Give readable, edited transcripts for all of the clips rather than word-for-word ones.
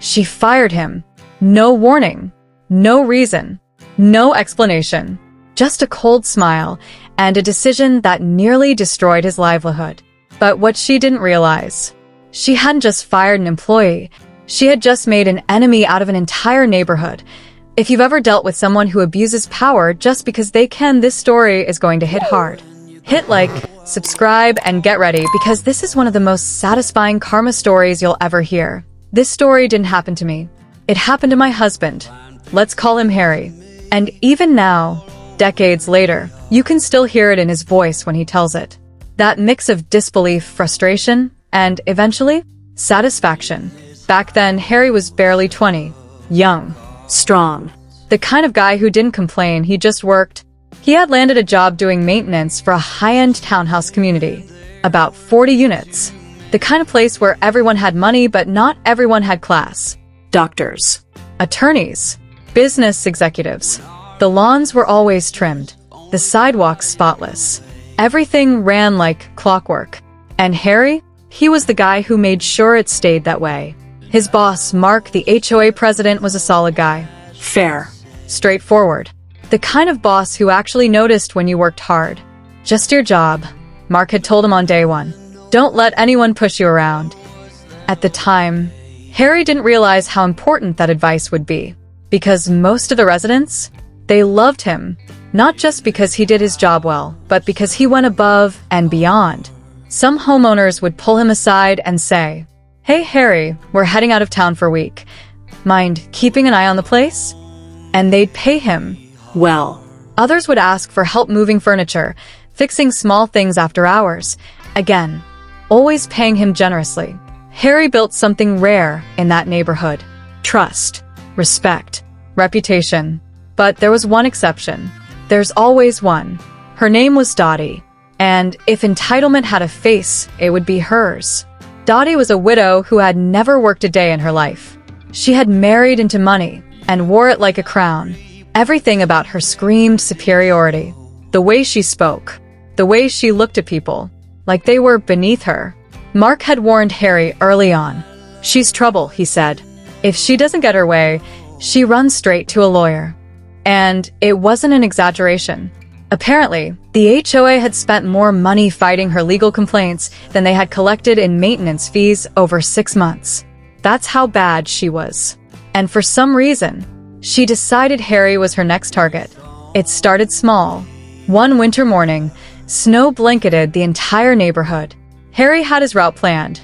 She fired him. No warning. No reason. No explanation. Just a cold smile and a decision that nearly destroyed his livelihood. But what she didn't realize, she hadn't just fired an employee. She had just made an enemy out of an entire neighborhood. If you've ever dealt with someone who abuses power just because they can, this story is going to hit hard. Hit like, subscribe, and get ready because this is one of the most satisfying karma stories you'll ever hear. This story didn't happen to me. It happened to my husband. Let's call him Harry. And even now, decades later, you can still hear it in his voice when he tells it. That mix of disbelief, frustration, and eventually, satisfaction. Back then, Harry was barely 20. Young. Strong. The kind of guy who didn't complain, he just worked. He had landed a job doing maintenance for a high-end townhouse community. About 40 units. The kind of place where everyone had money, but not everyone had class. Doctors. Attorneys. Business executives. The lawns were always trimmed. The sidewalks spotless. Everything ran like clockwork. And Harry? He was the guy who made sure it stayed that way. His boss, Mark, the HOA president, was a solid guy. Fair. Straightforward. The kind of boss who actually noticed when you worked hard. Just your job. Mark had told him on day one. Don't let anyone push you around. At the time, Harry didn't realize how important that advice would be. Because most of the residents, they loved him. Not just because he did his job well, but because he went above and beyond. Some homeowners would pull him aside and say, "Hey Harry, we're heading out of town for a week. Mind keeping an eye on the place?" And they'd pay him well. Others would ask for help moving furniture, fixing small things after hours. Again, always paying him generously. Harry built something rare in that neighborhood. Trust, respect, reputation. But there was one exception. There's always one. Her name was Dottie. And if entitlement had a face, it would be hers. Dottie was a widow who had never worked a day in her life. She had married into money and wore it like a crown. Everything about her screamed superiority. The way she spoke, the way she looked at people, like they were beneath her. Mark had warned Harry early on. "She's trouble," he said. "If she doesn't get her way, she runs straight to a lawyer." And it wasn't an exaggeration. Apparently, the HOA had spent more money fighting her legal complaints than they had collected in maintenance fees over 6 months. That's how bad she was. And for some reason, she decided Harry was her next target. It started small. One winter morning, snow blanketed the entire neighborhood. Harry had his route planned.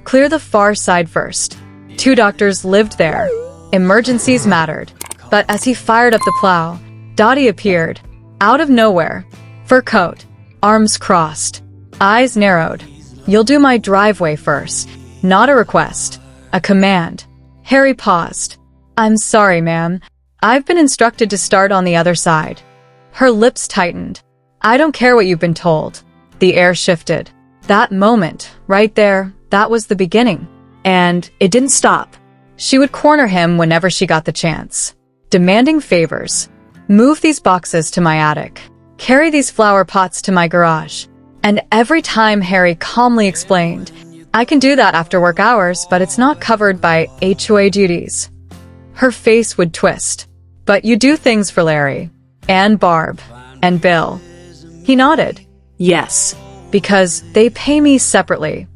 Clear the far side first. 2 doctors lived there. Emergencies mattered. But as he fired up the plow, Dottie appeared. Out of nowhere. Fur coat. Arms crossed. Eyes narrowed. "You'll do my driveway first." Not a request. A command. Harry paused. "I'm sorry, ma'am. I've been instructed to start on the other side." Her lips tightened. "I don't care what you've been told." The air shifted. That moment, right there, that was the beginning. And it didn't stop. She would corner him whenever she got the chance. Demanding favors. "Move these boxes to my attic. Carry these flower pots to my garage." And every time Harry calmly explained, "I can do that after work hours, but it's not covered by HOA duties." Her face would twist. "But you do things for Larry, and Barb, and Bill." He nodded. "Yes, because they pay me separately."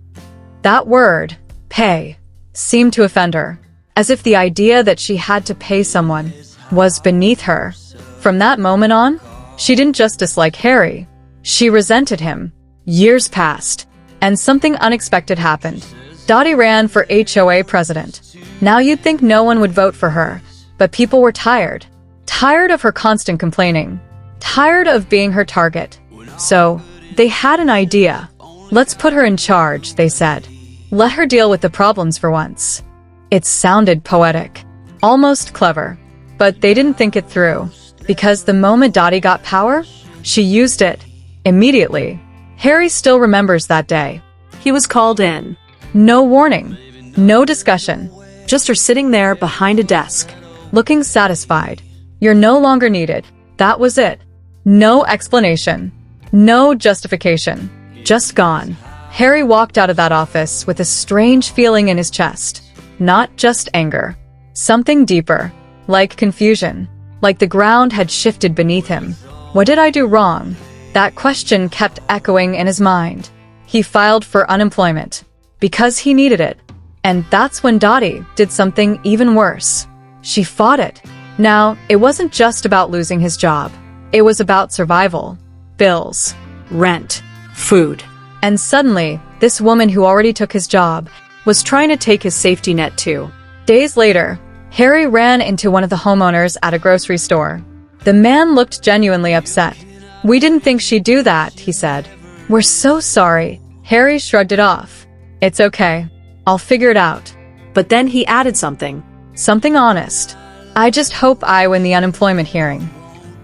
That word, pay, seemed to offend her, as if the idea that she had to pay someone was beneath her. From that moment on, she didn't just dislike Harry. She resented him. Years passed, and something unexpected happened. Dottie ran for HOA president. Now you'd think no one would vote for her, but people were tired. Tired of her constant complaining. Tired of being her target. So, they had an idea. "Let's put her in charge," they said. "Let her deal with the problems for once." It sounded poetic. Almost clever. But they didn't think it through. Because the moment Dottie got power, she used it. Immediately. Harry still remembers that day. He was called in. No warning. No discussion. Just her sitting there behind a desk. Looking satisfied. "You're no longer needed." That was it. No explanation. No justification. Just gone. Harry walked out of that office with a strange feeling in his chest. Not just anger. Something deeper, like confusion, like the ground had shifted beneath him. What did I do wrong? That question kept echoing in his mind. He filed for unemployment because he needed it. And that's when Dottie did something even worse. She fought it. Now, it wasn't just about losing his job. It was about survival, bills, rent, food. And suddenly, this woman who already took his job was trying to take his safety net too. Days later, Harry ran into one of the homeowners at a grocery store. The man looked genuinely upset. "We didn't think she'd do that," he said. "We're so sorry." Harry shrugged it off. "It's okay. I'll figure it out." But then he added something honest. "I just hope I win the unemployment hearing."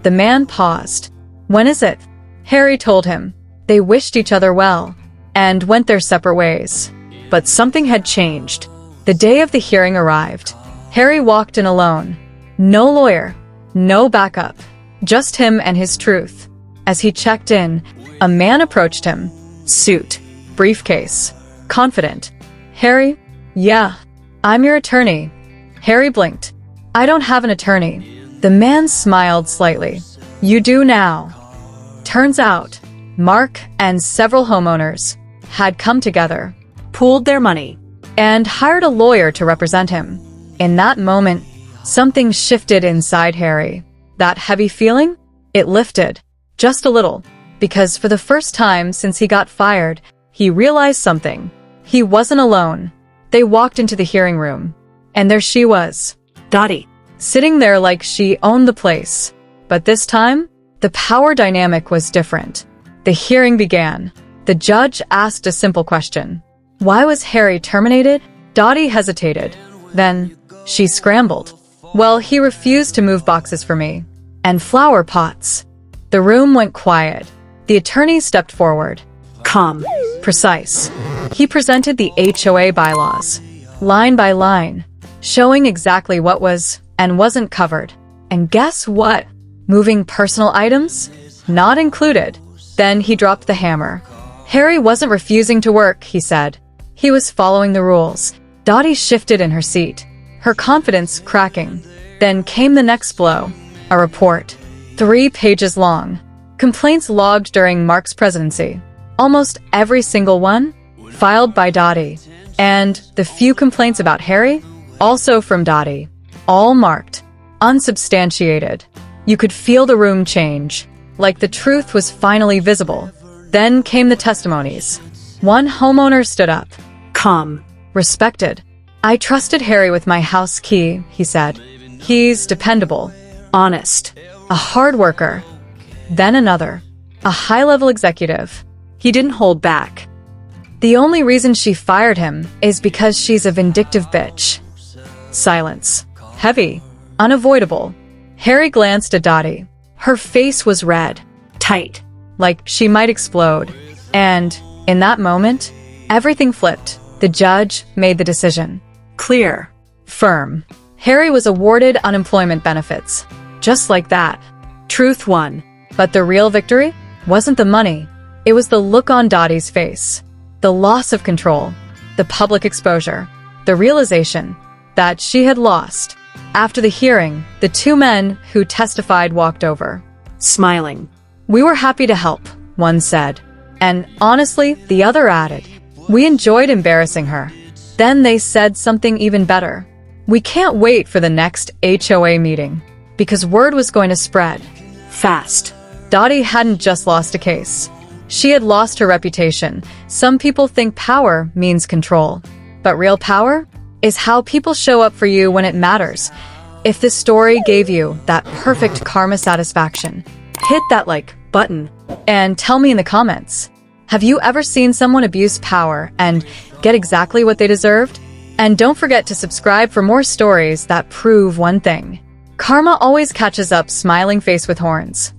The man paused. "When is it?" Harry told him. They wished each other well and went their separate ways. But something had changed. The day of the hearing arrived. Harry walked in alone. No lawyer, no backup, just him and his truth. As he checked in, a man approached him. Suit, briefcase, confident. "Harry? Yeah, I'm your attorney." Harry blinked. "I don't have an attorney." The man smiled slightly. "You do now." Turns out, Mark and several homeowners had come together, pooled their money, and hired a lawyer to represent him. In that moment, something shifted inside Harry. That heavy feeling? It lifted, just a little, because for the first time since he got fired, he realized something. He wasn't alone. They walked into the hearing room, and there she was, Dottie, sitting there like she owned the place. But this time, the power dynamic was different. The hearing began. The judge asked a simple question. Why was Harry terminated? Dottie hesitated. Then, she scrambled. "Well, he refused to move boxes for me. And flower pots." The room went quiet. The attorney stepped forward. Calm, precise. He presented the HOA bylaws, line by line, showing exactly what was and wasn't covered. And guess what? Moving personal items? Not included. Then he dropped the hammer. Harry wasn't refusing to work, he said. He was following the rules. Dottie shifted in her seat, her confidence cracking. Then came the next blow, a report. 3 pages long. Complaints logged during Mark's presidency. Almost every single one filed by Dottie. And the few complaints about Harry, also from Dottie. All marked, unsubstantiated. You could feel the room change, like the truth was finally visible. Then came the testimonies. One homeowner stood up. Calm, respected. "I trusted Harry with my house key," he said. "He's dependable, honest, a hard worker." Then another, a high-level executive. He didn't hold back. "The only reason she fired him is because she's a vindictive bitch." Silence. Heavy. Unavoidable. Harry glanced at Dottie. Her face was red. Tight. Like she might explode. And, in that moment, everything flipped. The judge made the decision. Clear. Firm. Harry was awarded unemployment benefits. Just like that. Truth won. But the real victory wasn't the money. It was the look on Dottie's face. The loss of control. The public exposure. The realization that she had lost. After the hearing, the 2 men who testified walked over. Smiling. "We were happy to help," one said. And honestly, the other added, "We enjoyed embarrassing her." Then they said something even better. "We can't wait for the next HOA meeting." Because word was going to spread. Fast. Dottie hadn't just lost a case. She had lost her reputation. Some people think power means control. But real power is how people show up for you when it matters. If this story gave you that perfect karma satisfaction, hit that like button and tell me in the comments. Have you ever seen someone abuse power and get exactly what they deserved? And don't forget to subscribe for more stories that prove one thing. Karma always catches up smiling face with horns.